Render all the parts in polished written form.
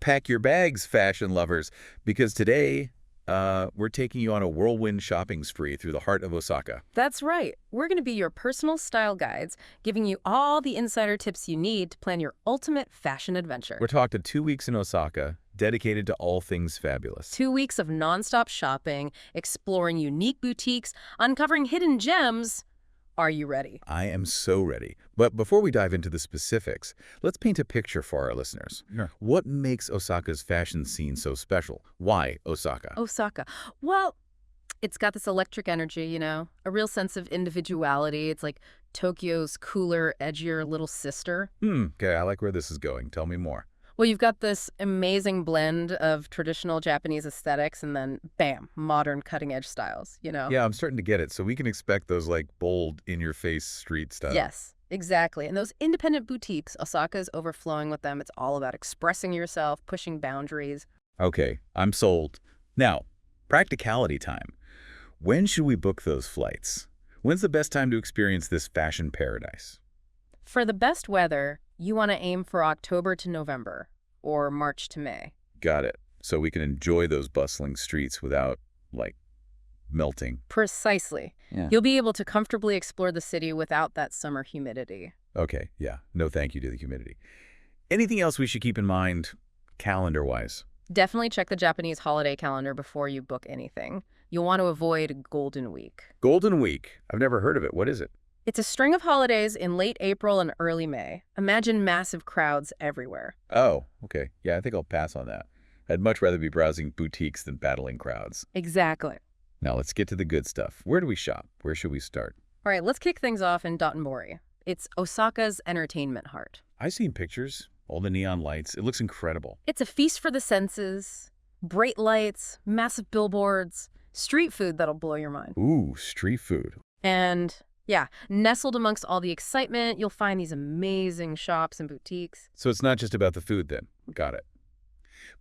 Pack your bags, fashion lovers, because today we're taking you on a whirlwind shopping spree through the heart of Osaka. That's right. We're going to be your personal style guides, giving you all the insider tips you need to plan your ultimate fashion adventure. We're talking 2 weeks in Osaka, dedicated to all things fabulous. 2 weeks of nonstop shopping, exploring unique boutiques, uncovering hidden gems. Are you ready? I am so ready. But before we dive into the specifics, let's paint a picture for our listeners. Sure. What makes Osaka's fashion scene so special? Why Osaka? Osaka. Well, it's got this electric energy, you know, a real sense of individuality. It's like Tokyo's cooler, edgier little sister. Okay, I like where this is going. Tell me more. Well, you've got this amazing blend of traditional Japanese aesthetics and then, bam, modern cutting-edge styles, you know? Yeah, I'm starting to get it. So we can expect those like bold, in-your-face street style. Yes, exactly. And those independent boutiques, Osaka's overflowing with them. It's all about expressing yourself, pushing boundaries. Okay, I'm sold. Now, practicality time. When should we book those flights? When's the best time to experience this fashion paradise? For the best weather, you want to aim for October to November or March to May. Got it. So we can enjoy those bustling streets without, like, melting. Precisely. Yeah. You'll be able to comfortably explore the city without that summer humidity. Okay, yeah. No thank you to the humidity. Anything else we should keep in mind calendar-wise? Definitely check the Japanese holiday calendar before you book anything. You'll want to avoid Golden Week. Golden Week. I've never heard of it. What is it? It's a string of holidays in late April and early May. Imagine massive crowds everywhere. Oh, okay. Yeah, I think I'll pass on that. I'd much rather be browsing boutiques than battling crowds. Exactly. Now let's get to the good stuff. Where do we shop? Where should we start? All right, let's kick things off in Dotonbori. It's Osaka's entertainment heart. I've seen pictures, all the neon lights. It looks incredible. It's a feast for the senses. Bright lights, massive billboards, street food that'll blow your mind. Ooh, street food. And yeah, nestled amongst all the excitement, you'll find these amazing shops and boutiques. So it's not just about the food then. Got it.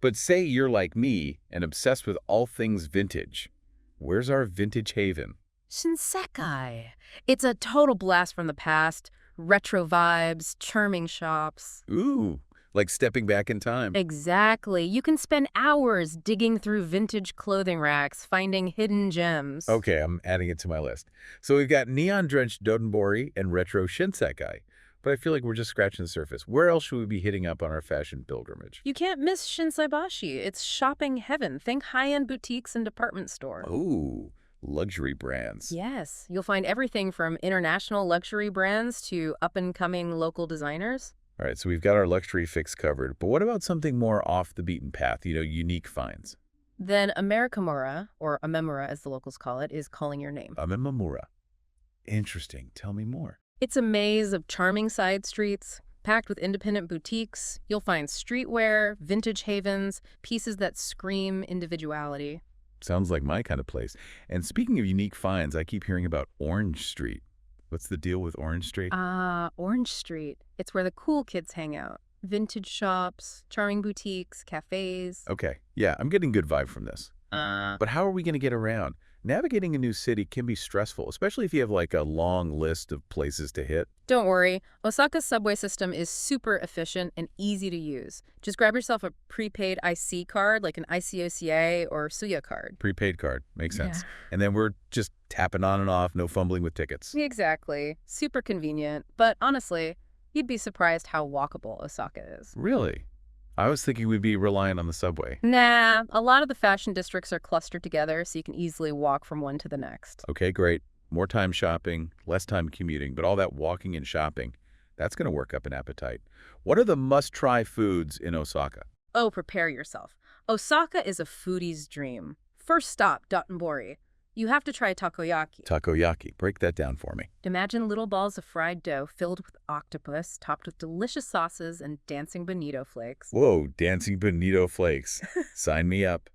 But say you're like me and obsessed with all things vintage. Where's our vintage haven? Shinsekai. It's a total blast from the past. Retro vibes, charming shops. Ooh, like stepping back in time. Exactly. You can spend hours digging through vintage clothing racks, finding hidden gems. Okay, I'm adding it to my list. So we've got neon-drenched Dotonbori and retro Shinsekai. But I feel like we're just scratching the surface. Where else should we be hitting up on our fashion pilgrimage? You can't miss Shinsaibashi. It's shopping heaven. Think high-end boutiques and department stores. Ooh, luxury brands. Yes. You'll find everything from international luxury brands to up-and-coming local designers. All right, so we've got our luxury fix covered. But what about something more off the beaten path, unique finds? Then Amerikamura, or Amemura as the locals call it, is calling your name. Amemura. Interesting. Tell me more. It's a maze of charming side streets, packed with independent boutiques. You'll find streetwear, vintage havens, pieces that scream individuality. Sounds like my kind of place. And speaking of unique finds, I keep hearing about Orange Street. What's the deal with Orange Street? Orange Street. It's where the cool kids hang out. Vintage shops, charming boutiques, cafes. Okay, yeah, I'm getting good vibe from this. But how are we going to get around? Navigating a new city can be stressful, especially if you have like a long list of places to hit. Don't worry, Osaka's subway system is super efficient and easy to use. Just grab yourself a prepaid IC card, like an ICOCA or Suya card. Prepaid card, makes sense. Yeah. And then we're just tapping on and off, no fumbling with tickets. Exactly. Super convenient. But honestly, you'd be surprised how walkable Osaka is. Really? I was thinking we'd be relying on the subway. Nah, a lot of the fashion districts are clustered together so you can easily walk from one to the next. Okay, great. More time shopping, less time commuting, but all that walking and shopping, that's going to work up an appetite. What are the must-try foods in Osaka? Oh, prepare yourself. Osaka is a foodie's dream. First stop, Dotonbori. You have to try takoyaki. Takoyaki. Break that down for me. Imagine little balls of fried dough filled with octopus, topped with delicious sauces and dancing bonito flakes. Whoa, dancing bonito flakes. Sign me up.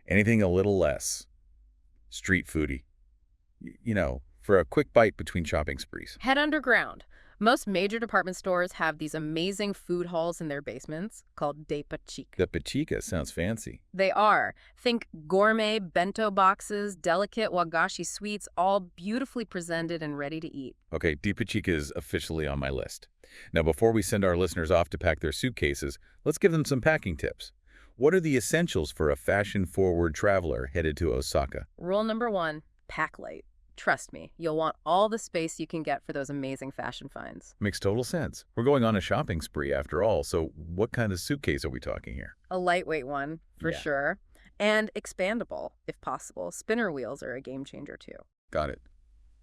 Anything a little less. Street foodie. For a quick bite between shopping sprees. Head underground. Most major department stores have these amazing food halls in their basements called Daytrips. The pachika sounds fancy. They are. Think gourmet bento boxes, delicate wagashi sweets, all beautifully presented and ready to eat. Okay, Deepachika is officially on my list. Now, before we send our listeners off to pack their suitcases, let's give them some packing tips. What are the essentials for a fashion-forward traveler headed to Osaka? Rule number 1, pack light. Trust me, you'll want all the space you can get for those amazing fashion finds. Makes total sense. We're going on a shopping spree after all, so what kind of suitcase are we talking here? A lightweight one, for Yeah. sure. And expandable, if possible. Spinner wheels are a game changer, too. Got it.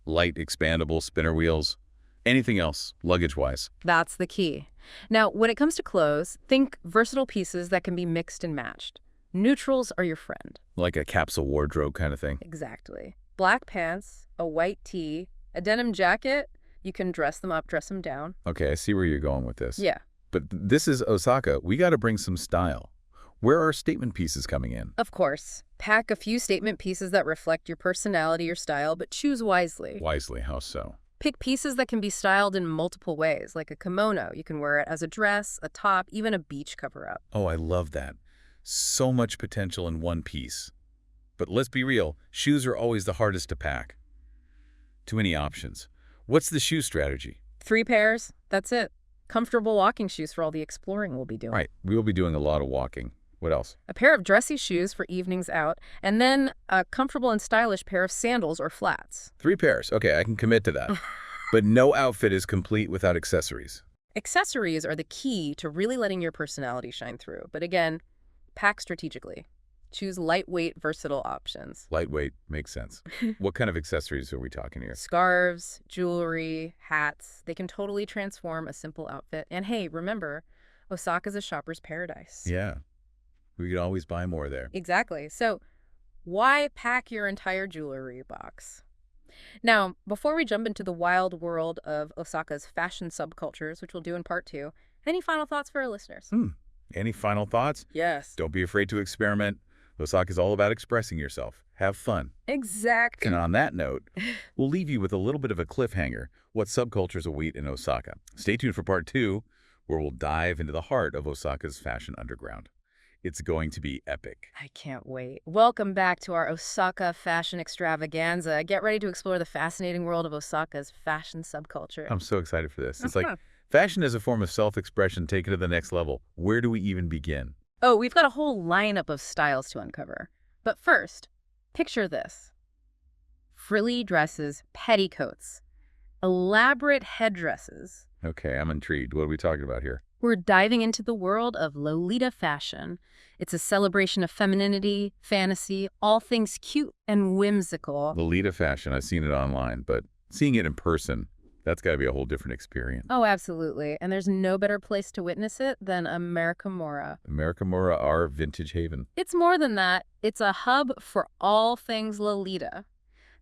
Light, expandable, spinner wheels. Anything else, luggage-wise? That's the key. Now, when it comes to clothes, think versatile pieces that can be mixed and matched. Neutrals are your friend. Like a capsule wardrobe kind of thing? Exactly. Black pants, a white tee, a denim jacket, you can dress them up, dress them down. Okay, I see where you're going with this. Yeah. But this is Osaka. We got to bring some style. Where are statement pieces coming in? Of course. Pack a few statement pieces that reflect your personality or style, but choose wisely. Wisely, how so? Pick pieces that can be styled in multiple ways, like a kimono. You can wear it as a dress, a top, even a beach cover-up. Oh, I love that. So much potential in one piece. But let's be real, shoes are always the hardest to pack. Too many options. What's the shoe strategy? 3 pairs, that's it. Comfortable walking shoes for all the exploring we'll be doing. Right, we will be doing a lot of walking. What else? A pair of dressy shoes for evenings out, and then a comfortable and stylish pair of sandals or flats. 3 pairs. Okay, I can commit to that. But no outfit is complete without accessories. Accessories are the key to really letting your personality shine through. But again, pack strategically. Choose lightweight, versatile options. Lightweight, makes sense. What kind of accessories are we talking here? Scarves, jewelry, hats. They can totally transform a simple outfit. And hey, remember, Osaka's a shopper's paradise. Yeah, we could always buy more there. Exactly. So why pack your entire jewelry box? Now, before we jump into the wild world of Osaka's fashion subcultures, which we'll do in part 2, any final thoughts for our listeners? Any final thoughts? Yes. Don't be afraid to experiment. Osaka is all about expressing yourself. Have fun. Exactly. And on that note, we'll leave you with a little bit of a cliffhanger, what subcultures await in Osaka. Stay tuned for part 2, where we'll dive into the heart of Osaka's fashion underground. It's going to be epic. I can't wait. Welcome back to our Osaka fashion extravaganza. Get ready to explore the fascinating world of Osaka's fashion subculture. I'm so excited for this. It's like fashion is a form of self-expression taken to the next level. Where do we even begin? Oh, we've got a whole lineup of styles to uncover. But first, picture this. Frilly dresses, petticoats, elaborate headdresses. Okay, I'm intrigued. What are we talking about here? We're diving into the world of Lolita fashion. It's a celebration of femininity, fantasy, all things cute and whimsical. Lolita fashion, I've seen it online, but seeing it in person, that's got to be a whole different experience. Oh, absolutely. And there's no better place to witness it than Americamora. Americamora, our vintage haven. It's more than that. It's a hub for all things Lolita.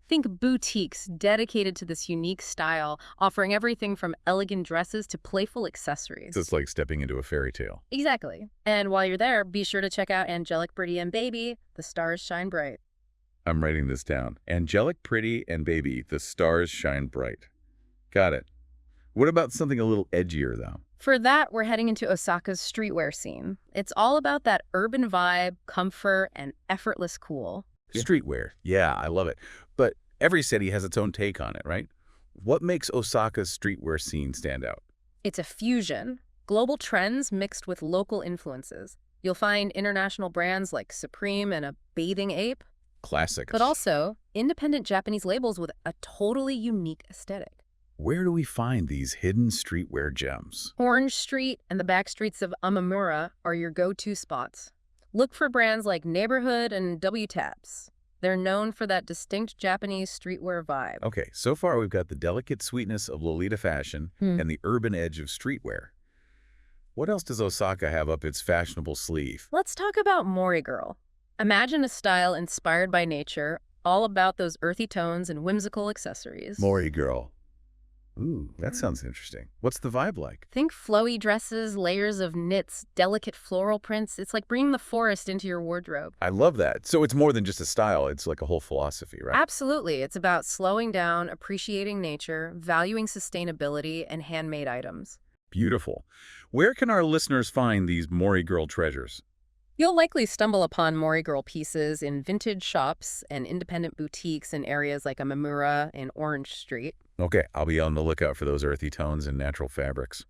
Think boutiques dedicated to this unique style, offering everything from elegant dresses to playful accessories. It's like stepping into a fairy tale. Exactly. And while you're there, be sure to check out Angelic, Pretty, and Baby, The Stars Shine Bright. I'm writing this down. Angelic, Pretty, and Baby, The Stars Shine Bright. Got it. What about something a little edgier, though? For that, we're heading into Osaka's streetwear scene. It's all about that urban vibe, comfort, and effortless cool. Streetwear. Yeah, I love it. But every city has its own take on it, right? What makes Osaka's streetwear scene stand out? It's a fusion. Global trends mixed with local influences. You'll find international brands like Supreme and a Bathing Ape. Classics. But also independent Japanese labels with a totally unique aesthetic. Where do we find these hidden streetwear gems? Orange Street and the back streets of Amamura are your go-to spots. Look for brands like Neighborhood and W-Taps. They're known for that distinct Japanese streetwear vibe. Okay, so far we've got the delicate sweetness of Lolita fashion and the urban edge of streetwear. What else does Osaka have up its fashionable sleeve? Let's talk about Mori Girl. Imagine a style inspired by nature, all about those earthy tones and whimsical accessories. Mori Girl. Ooh, that sounds interesting. What's the vibe like? Think flowy dresses, layers of knits, delicate floral prints. It's like bringing the forest into your wardrobe. I love that. So it's more than just a style. It's like a whole philosophy, right? Absolutely. It's about slowing down, appreciating nature, valuing sustainability, and handmade items. Beautiful. Where can our listeners find these Mori Girl treasures? You'll likely stumble upon Mori Girl pieces in vintage shops and independent boutiques in areas like Amamura and Orange Street. Okay, I'll be on the lookout for those earthy tones and natural fabrics.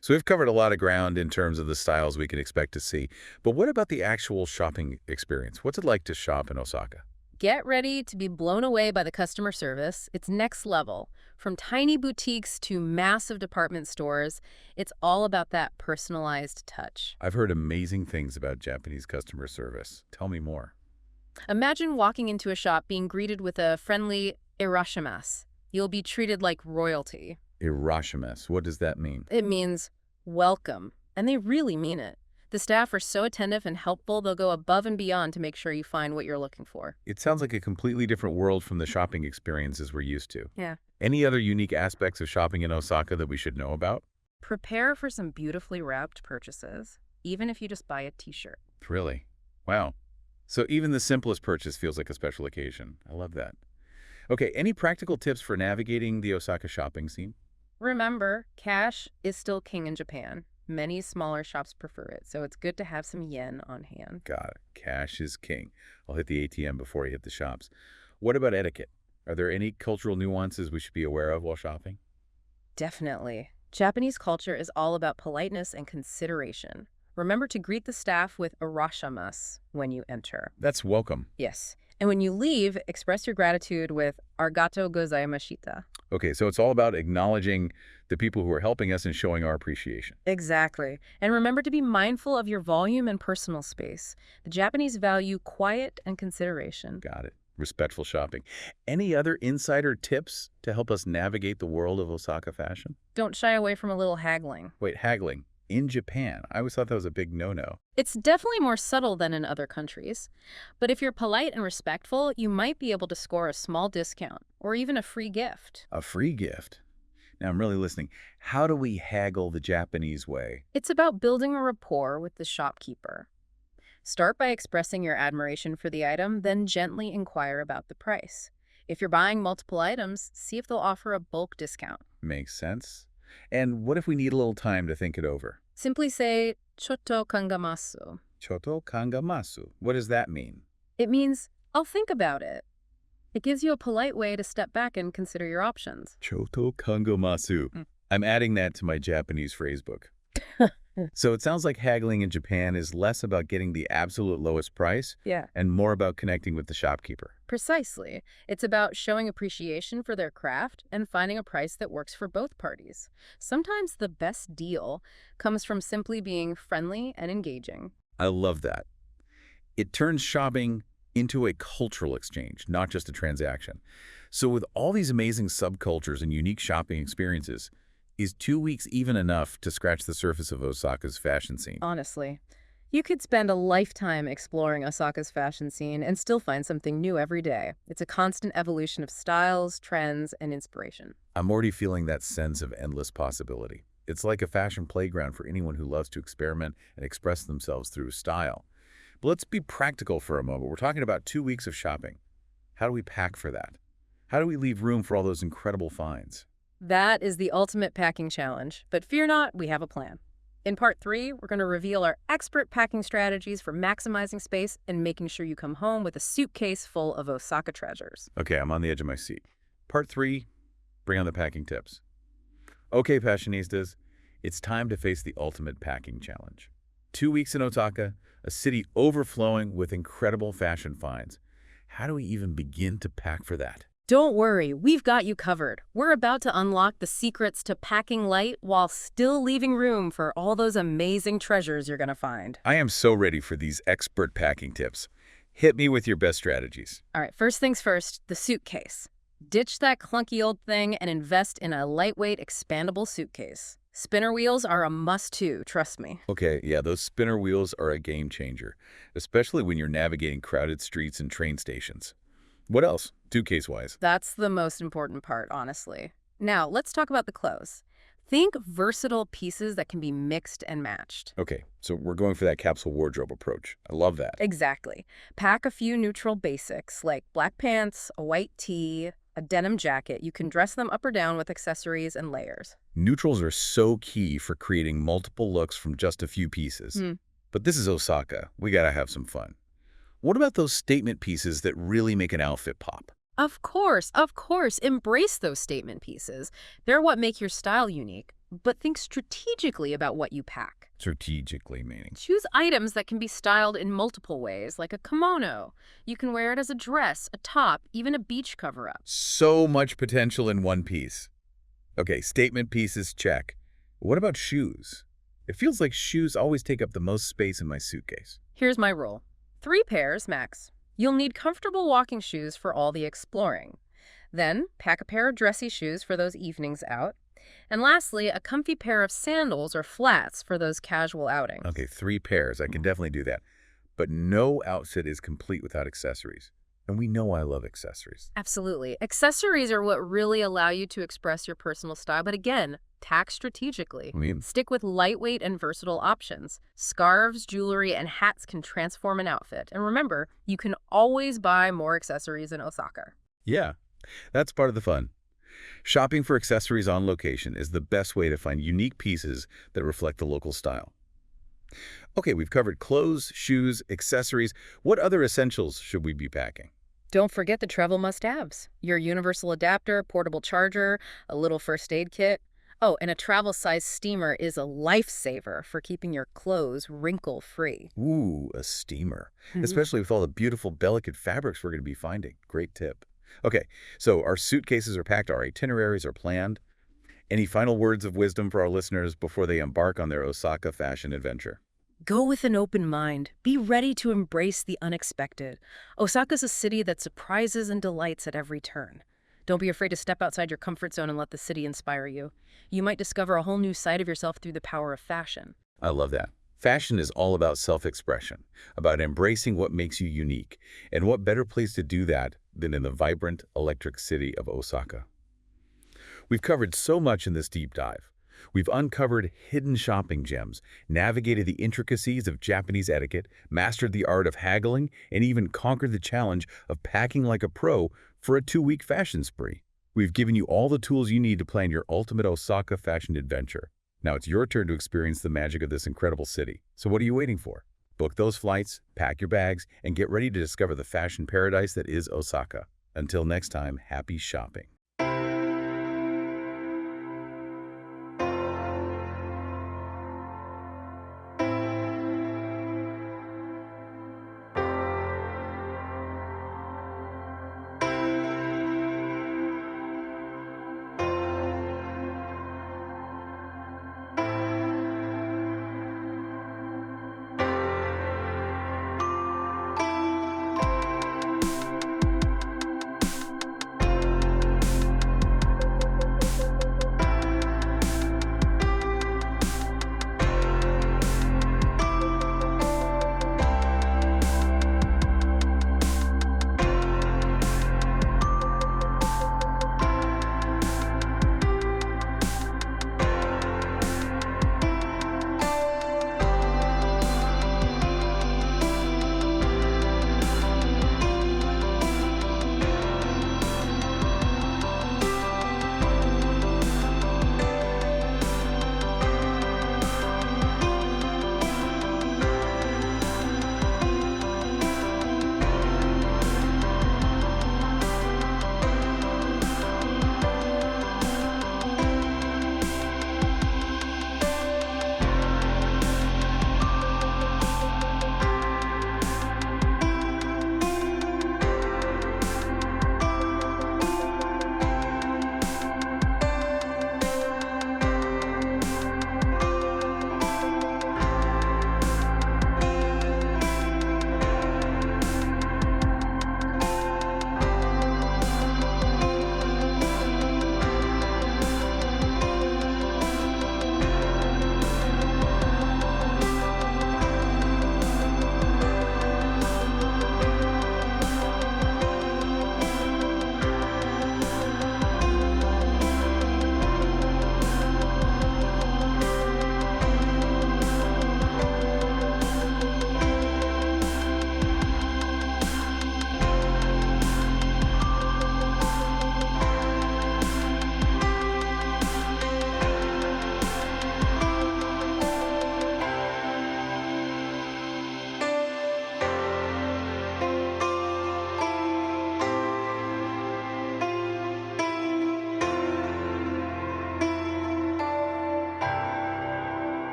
So we've covered a lot of ground in terms of the styles we can expect to see. But what about the actual shopping experience? What's it like to shop in Osaka? Get ready to be blown away by the customer service. It's next level. From tiny boutiques to massive department stores, it's all about that personalized touch. I've heard amazing things about Japanese customer service. Tell me more. Imagine walking into a shop being greeted with a friendly "irashimasu." You'll be treated like royalty. Irashimasu, what does that mean? It means welcome, and they really mean it. The staff are so attentive and helpful, they'll go above and beyond to make sure you find what you're looking for. It sounds like a completely different world from the shopping experiences we're used to. Yeah. Any other unique aspects of shopping in Osaka that we should know about? Prepare for some beautifully wrapped purchases, even if you just buy a t-shirt. Really? Wow. So even the simplest purchase feels like a special occasion. I love that. Okay, any practical tips for navigating the Osaka shopping scene? Remember, cash is still king in Japan. Many smaller shops prefer it, so it's good to have some yen on hand. Got it. Cash is king. I'll hit the ATM before I hit the shops. What about etiquette? Are there any cultural nuances we should be aware of while shopping? Definitely. Japanese culture is all about politeness and consideration. Remember to greet the staff with "irashimasu" when you enter. That's welcome. Yes. And when you leave, express your gratitude with "arigatou gozaimashita." Okay, so it's all about acknowledging the people who are helping us and showing our appreciation. Exactly. And remember to be mindful of your volume and personal space. The Japanese value quiet and consideration. Got it. Respectful shopping. Any other insider tips to help us navigate the world of Osaka fashion? Don't shy away from a little haggling. Wait, haggling. In Japan? I always thought that was a big no-no. It's definitely more subtle than in other countries. But if you're polite and respectful, you might be able to score a small discount or even a free gift. A free gift. Now I'm really listening. How do we haggle the Japanese way? It's about building a rapport with the shopkeeper. Start by expressing your admiration for the item, then gently inquire about the price. If you're buying multiple items, see if they'll offer a bulk discount. Makes sense. And what if we need a little time to think it over? Simply say, "chotto kangamasu." Choto kangamasu. What does that mean? It means, "I'll think about it." It gives you a polite way to step back and consider your options. Choto kangamasu. I'm adding that to my Japanese phrase book. So it sounds like haggling in Japan is less about getting the absolute lowest price Yeah. and more about connecting with the shopkeeper. Precisely. It's about showing appreciation for their craft and finding a price that works for both parties. Sometimes the best deal comes from simply being friendly and engaging. I love that. It turns shopping into a cultural exchange, not just a transaction. So with all these amazing subcultures and unique shopping experiences, is 2 weeks even enough to scratch the surface of Osaka's fashion scene? Honestly, you could spend a lifetime exploring Osaka's fashion scene and still find something new every day. It's a constant evolution of styles, trends, and inspiration. I'm already feeling that sense of endless possibility. It's like a fashion playground for anyone who loves to experiment and express themselves through style. But let's be practical for a moment. We're talking about 2 weeks of shopping. How do we pack for that? How do we leave room for all those incredible finds? That is the ultimate packing challenge. But fear not, we have a plan. In part 3, we're going to reveal our expert packing strategies for maximizing space and making sure you come home with a suitcase full of Osaka treasures. Okay, I'm on the edge of my seat. Part 3, bring on the packing tips. Okay, fashionistas, it's time to face the ultimate packing challenge. 2 weeks in Osaka, a city overflowing with incredible fashion finds. How do we even begin to pack for that? Don't worry, we've got you covered. We're about to unlock the secrets to packing light while still leaving room for all those amazing treasures you're going to find. I am so ready for these expert packing tips. Hit me with your best strategies. All right, first things first, the suitcase. Ditch that clunky old thing and invest in a lightweight, expandable suitcase. Spinner wheels are a must-too, trust me. Okay, yeah, those spinner wheels are a game changer, especially when you're navigating crowded streets and train stations. What else, suitcase-wise? That's the most important part, honestly. Now, let's talk about the clothes. Think versatile pieces that can be mixed and matched. Okay, so we're going for that capsule wardrobe approach. I love that. Exactly. Pack a few neutral basics like black pants, a white tee, a denim jacket. You can dress them up or down with accessories and layers. Neutrals are so key for creating multiple looks from just a few pieces. But this is Osaka. We gotta have some fun. What about those statement pieces that really make an outfit pop? Of course, of course. Embrace those statement pieces. They're what make your style unique. But think strategically about what you pack. Strategically meaning. Choose items that can be styled in multiple ways, like a kimono. You can wear it as a dress, a top, even a beach cover-up. So much potential in one piece. Okay, statement pieces, check. What about shoes? It feels like shoes always take up the most space in my suitcase. Here's my rule. 3 pairs, max. You'll need comfortable walking shoes for all the exploring. Then, pack a pair of dressy shoes for those evenings out. And lastly, a comfy pair of sandals or flats for those casual outings. Okay, 3 pairs. I can definitely do that. But no outfit is complete without accessories. And we know I love accessories. Absolutely. Accessories are what really allow you to express your personal style. But again, pack strategically. Stick with lightweight and versatile options. Scarves, jewelry, and hats can transform an outfit. And remember, you can always buy more accessories in Osaka. Yeah, that's part of the fun. Shopping for accessories on location is the best way to find unique pieces that reflect the local style. Okay, we've covered clothes, shoes, accessories. What other essentials should we be packing? Don't forget the travel must-haves. Your universal adapter, portable charger, a little first aid kit. Oh, and a travel-sized steamer is a lifesaver for keeping your clothes wrinkle-free. Ooh, a steamer. Especially with all the beautiful, delicate fabrics we're going to be finding. Great tip. Okay, so our suitcases are packed, our itineraries are planned. Any final words of wisdom for our listeners before they embark on their Osaka fashion adventure? Go with an open mind. Be ready to embrace the unexpected. Osaka's a city that surprises and delights at every turn. Don't be afraid to step outside your comfort zone and let the city inspire you. You might discover a whole new side of yourself through the power of fashion. I love that. Fashion is all about self-expression, about embracing what makes you unique. And what better place to do that than in the vibrant, electric city of Osaka? We've covered so much in this deep dive. We've uncovered hidden shopping gems, navigated the intricacies of Japanese etiquette, mastered the art of haggling, and even conquered the challenge of packing like a pro for a 2-week fashion spree. We've given you all the tools you need to plan your ultimate Osaka fashion adventure. Now it's your turn to experience the magic of this incredible city. So what are you waiting for? Book those flights, pack your bags, and get ready to discover the fashion paradise that is Osaka. Until next time, happy shopping.